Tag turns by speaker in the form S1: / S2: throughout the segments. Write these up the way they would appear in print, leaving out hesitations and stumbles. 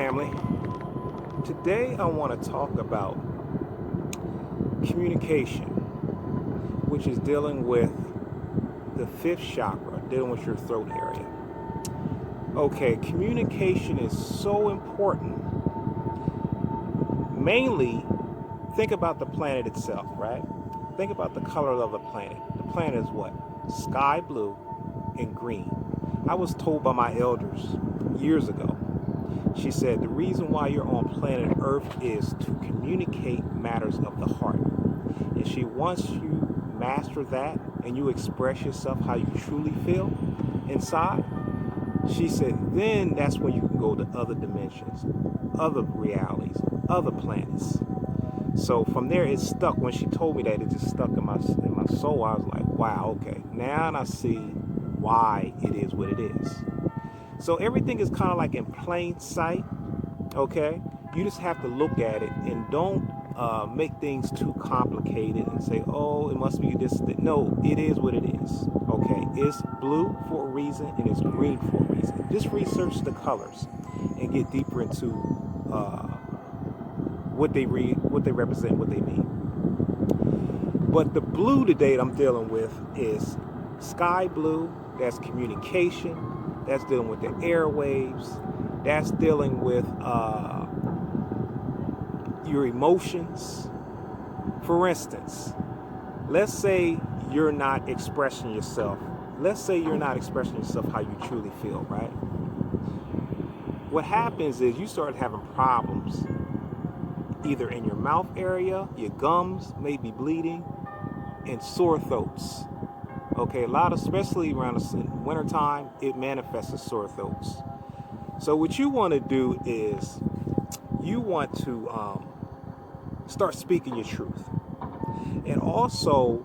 S1: Family. Today I want to talk about communication, which is dealing with the fifth chakra, dealing with your throat area. Okay, communication is so important. Mainly, think about the planet itself, right? Think about the color of the planet. The planet is what? Sky blue and green. I was told by my elders years ago. She said the reason why you're on planet Earth is to communicate matters of the heart. And once you master that and you express yourself how you truly feel inside, she said then that's when you can go to other dimensions, other realities, other planets. So from there it stuck. When she told me that, it just stuck in my soul. I was like, wow, okay. Now I see why it is what it is. So everything is kind of like in plain sight, okay? You just have to look at it and don't make things too complicated and say, oh, it must be this. No, it is what it is, okay? It's blue for a reason and it's green for a reason. Just research the colors and get deeper into what they represent, what they mean. But the blue today that I'm dealing with is sky blue. That's communication. That's dealing with the airwaves. That's dealing with your emotions. For instance, let's say you're not expressing yourself. Let's say you're not expressing yourself how you truly feel, right? What happens is you start having problems either in your mouth area, your gums may be bleeding, and sore throats. Okay, especially around the winter time, it manifests as sore throats. So what you want to do is you want to start speaking your truth. And also,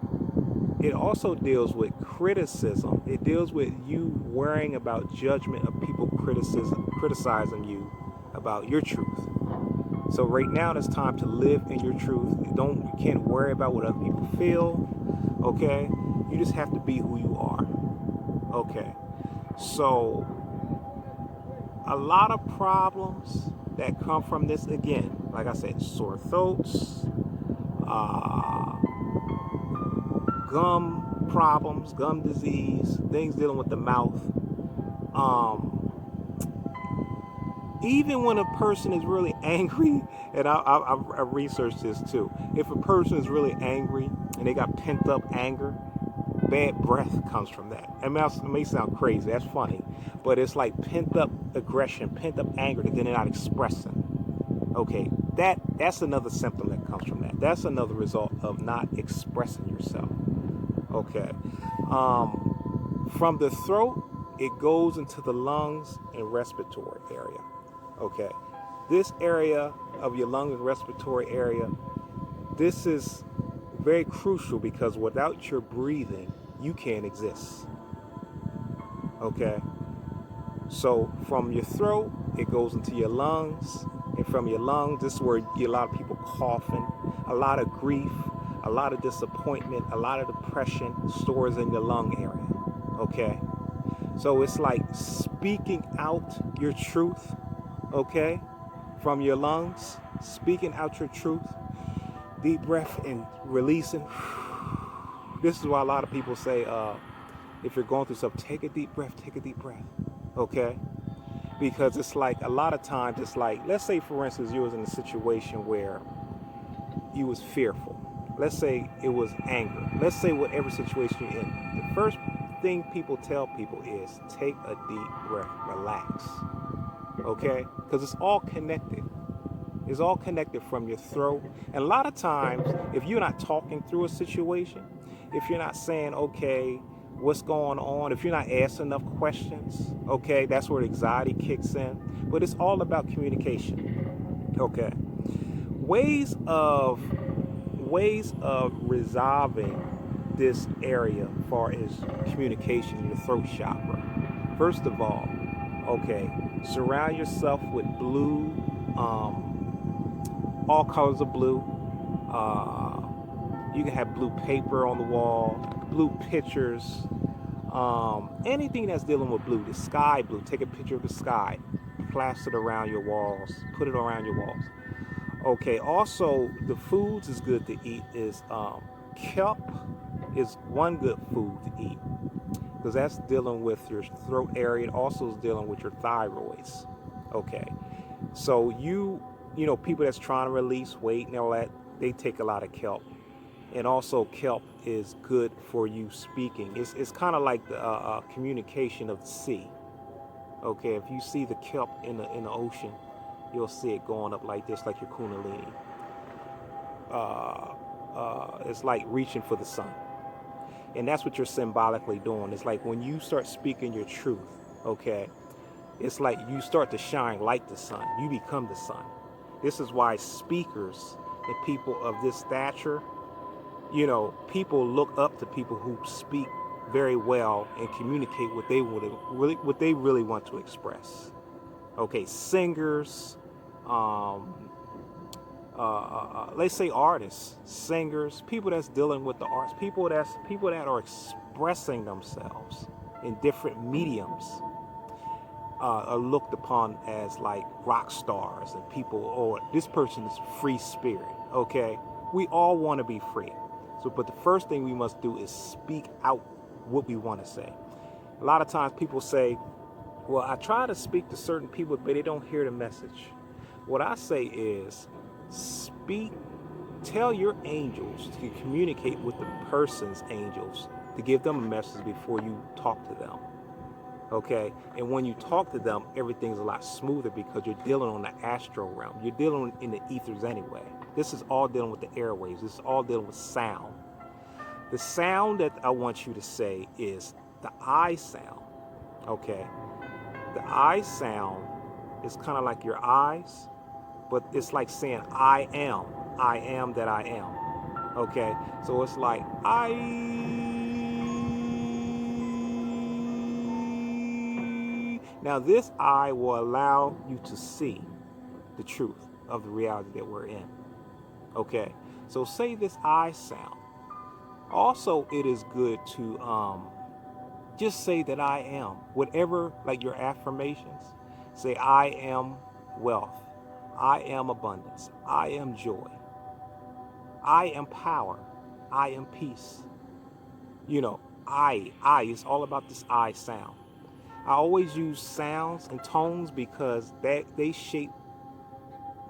S1: it also deals with criticism. It deals with you worrying about judgment of people criticizing you about your truth. So right now, it's time to live in your truth. You can't worry about what other people feel. Okay, you just have to be who you are. Okay, so a lot of problems that come from this, again, like I said, sore throats, gum problems, gum disease, things dealing with the mouth. Even when a person is really angry, and I researched this too. If a person is really angry and they got pent up anger, bad breath comes from that. I mean, it may sound crazy. That's funny, but it's like pent up aggression, pent up anger that they're not expressing. Okay, that's another symptom that comes from that. That's another result of not expressing yourself. Okay, from the throat, it goes into the lungs and respiratory area. Okay, this area of your lung and respiratory area, this is very crucial because without your breathing, you can't exist. Okay, so from your throat, it goes into your lungs, and from your lungs, this is where you get a lot of people coughing, a lot of grief, a lot of disappointment, a lot of depression stores in your lung area. Okay, so it's like speaking out your truth. Okay, from your lungs, speaking out your truth, deep breath and releasing. This is why a lot of people say, if you're going through something, take a deep breath, okay? Because it's like, a lot of times, it's like, let's say, for instance, you was in a situation where you was fearful. Let's say it was anger. Let's say whatever situation you're in. The first thing people tell people is, take a deep breath, relax. Okay? Because it's all connected. It's all connected from your throat. And a lot of times, if you're not talking through a situation, if you're not saying, okay, what's going on, if you're not asking enough questions, okay, that's where anxiety kicks in. But it's all about communication. Okay. Ways of resolving this area as far as communication in the throat chakra. First of all, okay, surround yourself with blue, all colors of blue. You can have blue paper on the wall, blue pictures, anything that's dealing with blue, the sky blue. Take a picture of the sky, plastered around your walls. Put it around your walls. Okay. Also, the foods is good to eat is kelp is one good food to eat because that's dealing with your throat area. It also is dealing with your thyroids. Okay. So people that's trying to release weight and all that, they take a lot of kelp. And also kelp is good for you speaking. It's kind of like the communication of the sea. Okay, if you see the kelp in the ocean, you'll see it going up like this, like your kundalini. It's like reaching for the sun, and that's what you're symbolically doing. It's like when you start speaking your truth. Okay, it's like you start to shine like the sun. You become the sun. This is why speakers and people of this stature, people look up to people who speak very well and communicate what they really want to express. Okay, singers, let's say artists, singers, people that's dealing with the arts, people that are expressing themselves in different mediums, are looked upon as like rock stars and people, or this person is free spirit. Okay, we all want to be free. So, but the first thing we must do is speak out what we want to say. A lot of times people say, well, I try to speak to certain people, but they don't hear the message. What I say is speak, tell your angels to communicate with the person's angels to give them a message before you talk to them. Okay, and when you talk to them, everything's a lot smoother because you're dealing on the astral realm. You're dealing in the ethers anyway. This is all dealing with the airwaves. This is all dealing with sound. The sound that I want you to say is the I sound. Okay, the I sound is kind of like your eyes, but it's like saying I am that I am. Okay, so it's like Now this I will allow you to see the truth of the reality that we're in. Okay, so say this I sound. Also, it is good to just say that I am. Whatever, like your affirmations, say I am wealth, I am abundance, I am joy, I am power, I am peace. It's all about this I sound. I always use sounds and tones because they shape,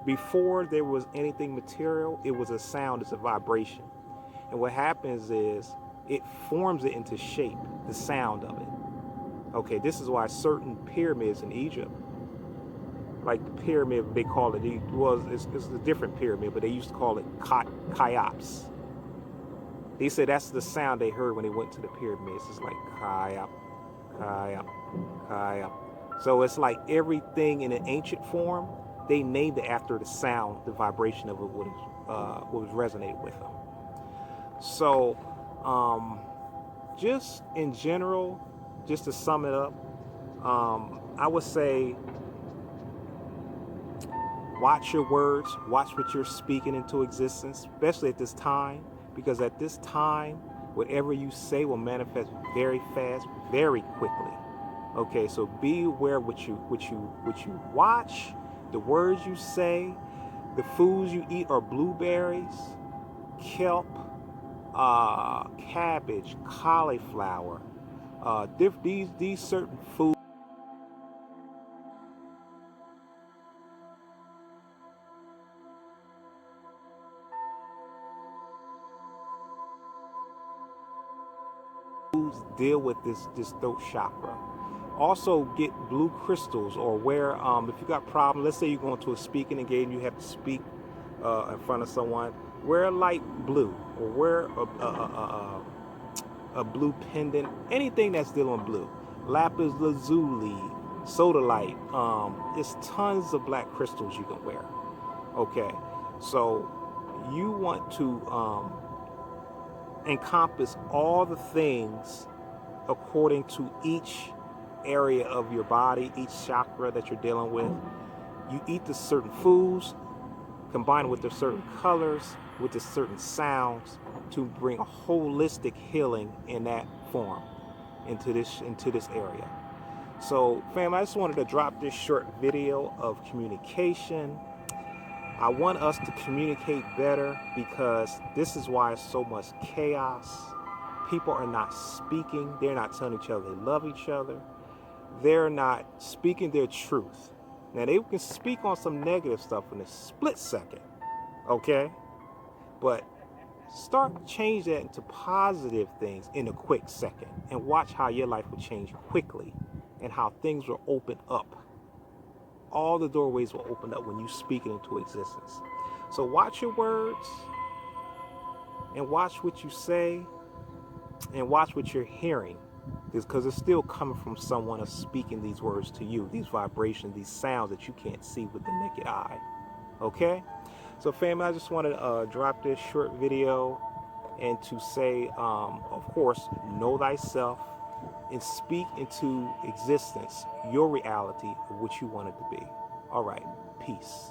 S1: before there was anything material, it was a sound, it's a vibration. And what happens is it forms it into shape, the sound of it. Okay, this is why certain pyramids in Egypt, like the pyramid, they call it, it's a different pyramid, but they used to call it Cheops. They said that's the sound they heard when they went to the pyramids. It's like Cheops, Cheops, Cheops. So it's like everything in an ancient form, they named it after the sound, the vibration of it, what was resonated with them. So, just in general, just to sum it up, I would say watch your words, watch what you're speaking into existence, especially at this time, because at this time, whatever you say will manifest very fast, very quickly. Okay, so be aware what you watch, the words you say. The foods you eat are blueberries, kelp, cabbage, cauliflower. These certain foods deal with this throat chakra. Also get blue crystals, or wear, if you got problems, let's say you're going to a speaking engagement, you have to speak in front of someone, wear light blue, or wear a blue pendant, anything that's dealing with blue. Lapis lazuli, sodalite, there's tons of black crystals you can wear. Okay, so you want to encompass all the things according to each area of your body, each chakra that you're dealing with. You eat the certain foods, combined with the certain colors, with the certain sounds, to bring a holistic healing in that form into this area. So, fam, I just wanted to drop this short video of communication. I want us to communicate better because this is why it's so much chaos. People are not speaking. They're not telling each other they love each other. They're not speaking their truth. Now, they can speak on some negative stuff in a split second, okay? But change that into positive things in a quick second and watch how your life will change quickly and how things will open up. All the doorways will open up when you speak it into existence. So watch your words and watch what you say and watch what you're hearing, because it's still coming from someone else speaking these words to you, these vibrations, these sounds that you can't see with the naked eye. Okay? So family, I just wanted to drop this short video and to say, of course, know thyself and speak into existence your reality of what you want it to be. All right, peace.